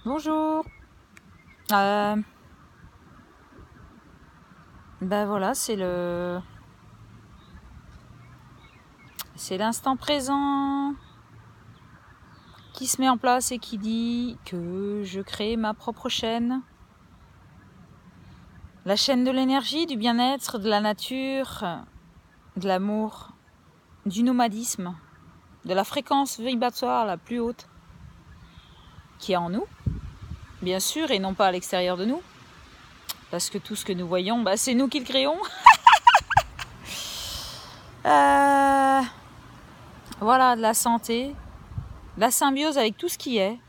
Bonjour. Ben voilà, c'est l'instant présent qui se met en place et qui dit que je crée ma propre chaîne. La chaîne de l'énergie, du bien-être, de la nature, de l'amour, du nomadisme, de la fréquence vibratoire la plus haute qui est en nous, bien sûr, et non pas à l'extérieur de nous. Parce que tout ce que nous voyons, c'est nous qui le créons. Voilà, de la santé, de la symbiose avec tout ce qui est.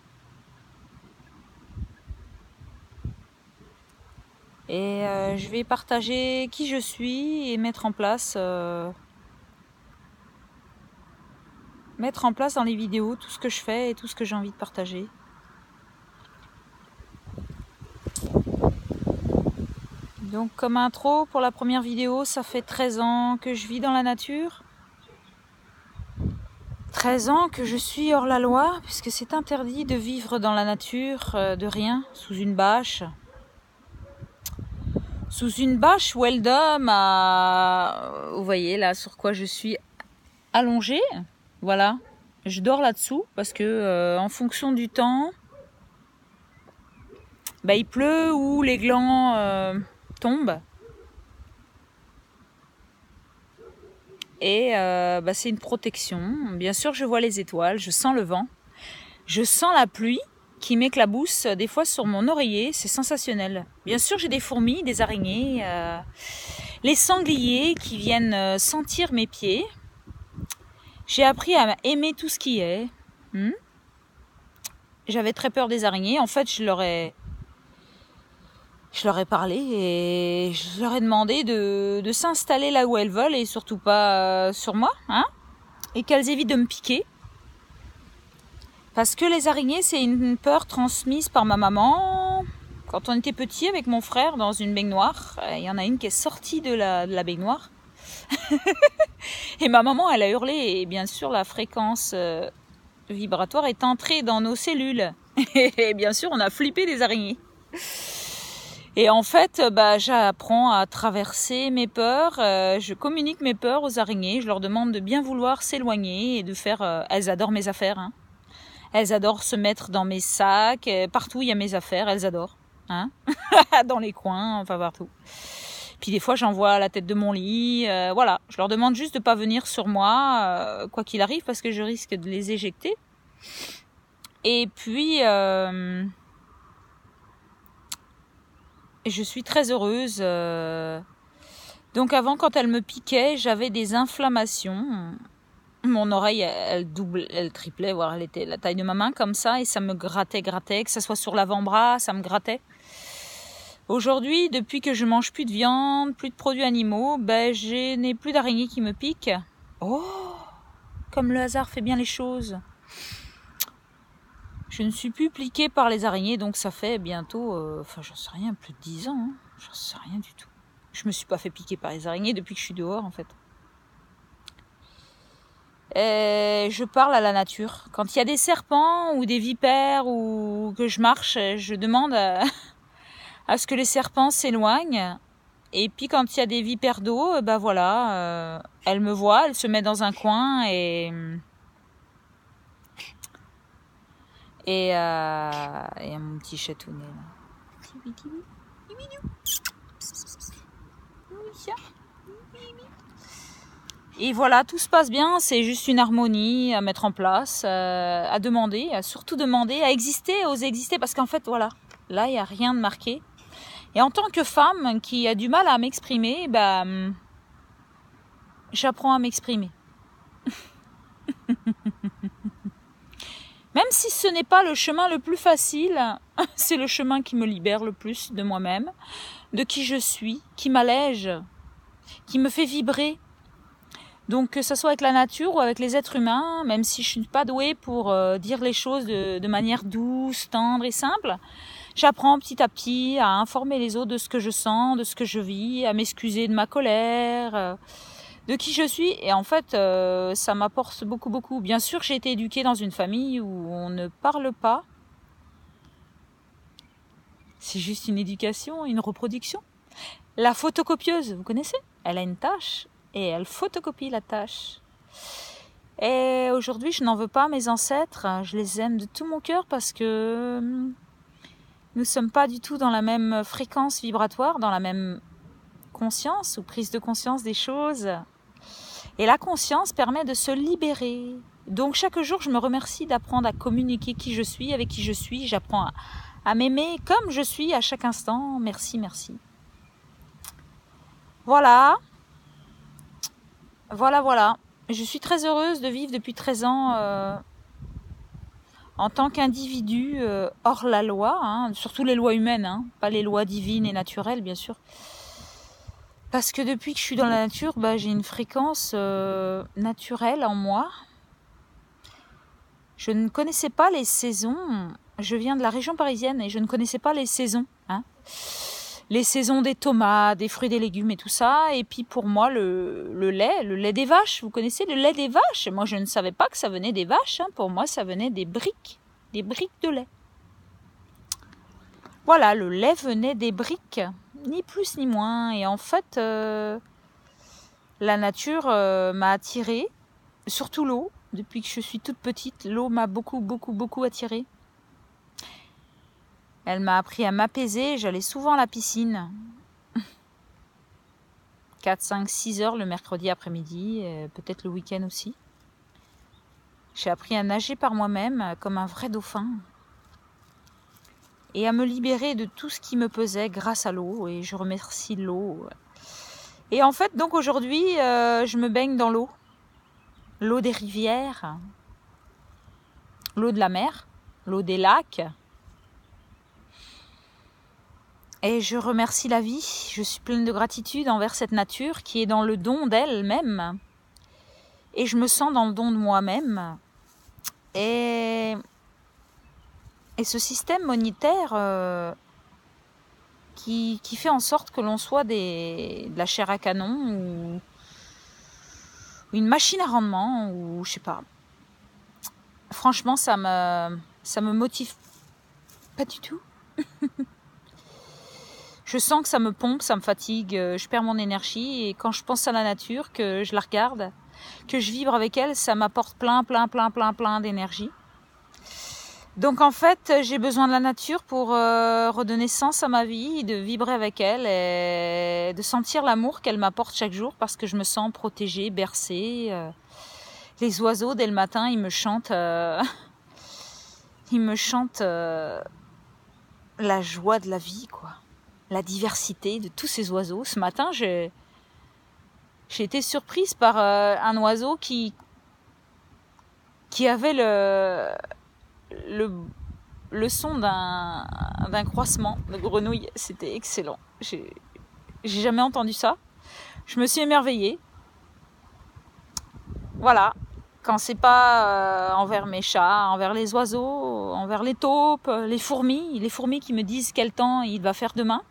Et je vais partager qui je suis et mettre en place dans les vidéos tout ce que je fais et tout ce que j'ai envie de partager. Donc comme intro pour la première vidéo, ça fait 13 ans que je vis dans la nature. 13 ans que je suis hors la loi, puisque c'est interdit de vivre dans la nature de rien, sous une bâche. Sous une bâche Weldom vous voyez là sur quoi je suis allongée. Voilà, je dors là-dessous parce que en fonction du temps, il pleut ou les glands tombent. Et c'est une protection. Bien sûr, je vois les étoiles, je sens le vent, je sens la pluie qui m'éclabousse des fois sur mon oreiller, c'est sensationnel. Bien sûr, j'ai des fourmis, des araignées, les sangliers qui viennent sentir mes pieds. J'ai appris à aimer tout ce qui est. J'avais très peur des araignées. En fait, je leur ai parlé et je leur ai demandé de s'installer là où elles veulent et surtout pas sur moi, et qu'elles évitent de me piquer. Parce que les araignées, c'est une peur transmise par ma maman. Quand on était petit avec mon frère dans une baignoire, il y en a une qui est sortie de la baignoire. Et ma maman, elle a hurlé et bien sûr la fréquence vibratoire est entrée dans nos cellules. Et bien sûr, on a flippé des araignées. Et en fait, j'apprends à traverser mes peurs. Je communique mes peurs aux araignées. Je leur demande de bien vouloir s'éloigner et de faire... elles adorent mes affaires. Elles adorent se mettre dans mes sacs. Partout, il y a mes affaires. Elles adorent. Dans les coins, enfin partout. Puis des fois, j'envoie à la tête de mon lit. Voilà, je leur demande juste de ne pas venir sur moi, quoi qu'il arrive, parce que je risque de les éjecter. Et puis... je suis très heureuse. Donc avant, quand elle me piquait, j'avais des inflammations. Mon oreille, elle triplait, voire elle était la taille de ma main comme ça, et ça me grattait, que ça soit sur l'avant-bras, ça me grattait. Aujourd'hui, depuis que je mange plus de viande, plus de produits animaux, je n'ai plus d'araignées qui me piquent. Oh, comme le hasard fait bien les choses. Je ne suis plus piquée par les araignées, donc ça fait bientôt, j'en sais rien, plus de 10 ans. J'en sais rien du tout. Je me suis pas fait piquer par les araignées depuis que je suis dehors, en fait. Et je parle à la nature. Quand il y a des serpents ou des vipères ou que je marche, je demande à ce que les serpents s'éloignent. Et puis quand il y a des vipères d'eau, elle me voit, elle se met dans un coin et mon petit chatounet là. Et voilà, tout se passe bien, c'est juste une harmonie à mettre en place, à demander, à surtout demander, à exister, à oser exister, parce qu'en fait, voilà, là, il n'y a rien de marqué. Et en tant que femme qui a du mal à m'exprimer, j'apprends à m'exprimer. Même si ce n'est pas le chemin le plus facile, c'est le chemin qui me libère le plus de moi-même, de qui je suis, qui m'allège, qui me fait vibrer. Donc que ce soit avec la nature ou avec les êtres humains, même si je ne suis pas douée pour dire les choses de manière douce, tendre et simple, j'apprends petit à petit à informer les autres de ce que je sens, de ce que je vis, à m'excuser de ma colère, de qui je suis. Et en fait, ça m'apporte beaucoup, beaucoup. Bien sûr, j'ai été éduquée dans une famille où on ne parle pas C'est juste une éducation, une reproduction. La photocopieuse, vous connaissez? Elle a une tâche et elle photocopie la tâche. Et aujourd'hui, je n'en veux pas à mes ancêtres. Je les aime de tout mon cœur parce que nous ne sommes pas du tout dans la même fréquence vibratoire, dans la même conscience ou prise de conscience des choses. Et la conscience permet de se libérer. Donc chaque jour, je me remercie d'apprendre à communiquer qui je suis, avec qui je suis. J'apprends à m'aimer comme je suis à chaque instant. Merci, merci. Voilà. Je suis très heureuse de vivre depuis 13 ans en tant qu'individu hors la loi, hein, surtout les lois humaines, hein, pas les lois divines et naturelles, bien sûr. Parce que depuis que je suis dans la nature, j'ai une fréquence naturelle en moi. Je ne connaissais pas les saisons. Je viens de la région parisienne et je ne connaissais pas les saisons. Hein. Les saisons des tomates, des fruits, des légumes et tout ça. Et puis pour moi, le lait des vaches. Vous connaissez le lait des vaches? Moi, je ne savais pas que ça venait des vaches. Hein. Pour moi, ça venait des briques de lait. Voilà, le lait venait des briques. Ni plus ni moins. Et en fait, la nature m'a attirée, surtout l'eau. Depuis que je suis toute petite, l'eau m'a beaucoup attirée. Elle m'a appris à m'apaiser. J'allais souvent à la piscine. 4, 5, 6 heures le mercredi après-midi, peut-être le week-end aussi. J'ai appris à nager par moi-même comme un vrai dauphin. Et à me libérer de tout ce qui me pesait grâce à l'eau. Et je remercie l'eau. Et en fait, donc aujourd'hui, je me baigne dans l'eau. L'eau des rivières, l'eau de la mer, l'eau des lacs. Et je remercie la vie. Je suis pleine de gratitude envers cette nature qui est dans le don d'elle-même. Et je me sens dans le don de moi-même. Et ce système monétaire qui fait en sorte que l'on soit de la chair à canon ou une machine à rendement ou je sais pas. Franchement, ça me motive pas du tout. Je sens que ça me pompe, ça me fatigue, je perds mon énergie et quand je pense à la nature, que je la regarde, que je vibre avec elle, ça m'apporte plein d'énergie. Donc en fait, j'ai besoin de la nature pour redonner sens à ma vie, de vibrer avec elle et de sentir l'amour qu'elle m'apporte chaque jour parce que je me sens protégée, bercée. Les oiseaux, dès le matin, ils me chantent, la joie de la vie, quoi. La diversité de tous ces oiseaux. Ce matin, j'ai été surprise par un oiseau qui avait le son d'un croissement de grenouille. C'était excellent. J'ai jamais entendu ça. Je me suis émerveillée. Voilà. Quand c'est pas envers mes chats, envers les oiseaux, envers les taupes, les fourmis qui me disent quel temps il va faire demain.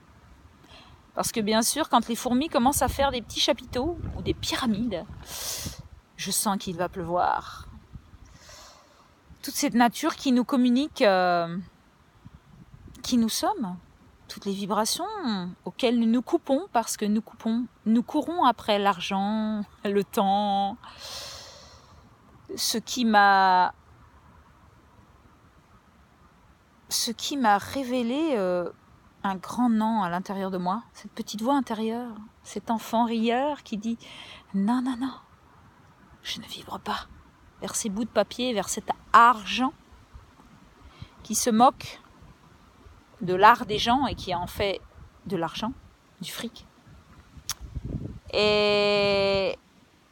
Parce que bien sûr, quand les fourmis commencent à faire des petits chapiteaux ou des pyramides, je sens qu'il va pleuvoir. Toute cette nature qui nous communique qui nous sommes, toutes les vibrations auxquelles nous nous coupons parce que nous courons après l'argent, le temps, ce qui m'a révélé un grand non à l'intérieur de moi, cette petite voix intérieure, cet enfant rieur qui dit non, je ne vibre pas vers ces bouts de papier, vers cet argent qui se moque de l'art des gens et qui en fait de l'argent, du fric. Et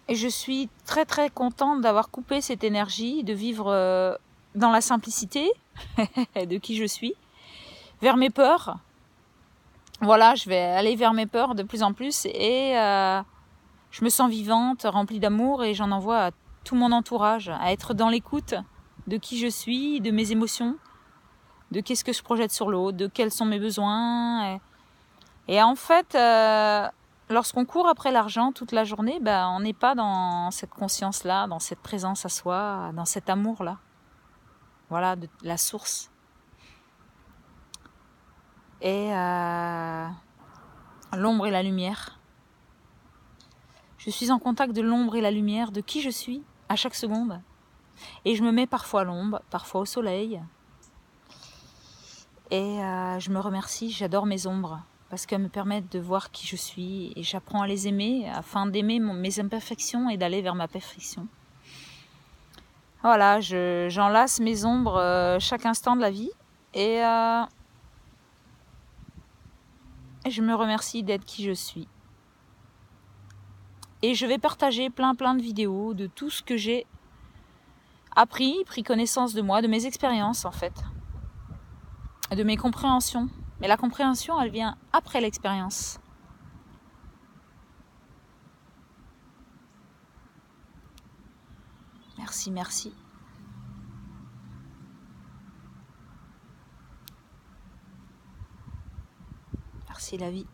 je suis très contente d'avoir coupé cette énergie, de vivre dans la simplicité de qui je suis, vers mes peurs. Voilà, je vais aller vers mes peurs de plus en plus et je me sens vivante, remplie d'amour et j'en envoie à tout mon entourage, à être dans l'écoute de qui je suis, de mes émotions, de qu'est-ce que je projette sur l'autre, de quels sont mes besoins. Et en fait, lorsqu'on court après l'argent toute la journée, on n'est pas dans cette conscience-là, dans cette présence à soi, dans cet amour-là. Voilà, de la source. Et l'ombre et la lumière. Je suis en contact de l'ombre et la lumière, de qui je suis à chaque seconde. Et je me mets parfois à l'ombre, parfois au soleil. Et je me remercie, j'adore mes ombres, parce qu'elles me permettent de voir qui je suis. Et j'apprends à les aimer, afin d'aimer mes imperfections et d'aller vers ma perfection. Voilà, j'enlace mes ombres chaque instant de la vie. Et je me remercie d'être qui je suis. Et je vais partager plein de vidéos de tout ce que j'ai appris, pris connaissance de moi, de mes expériences en fait, de mes compréhensions. Mais la compréhension, elle vient après l'expérience. Merci, merci. Merci la vie.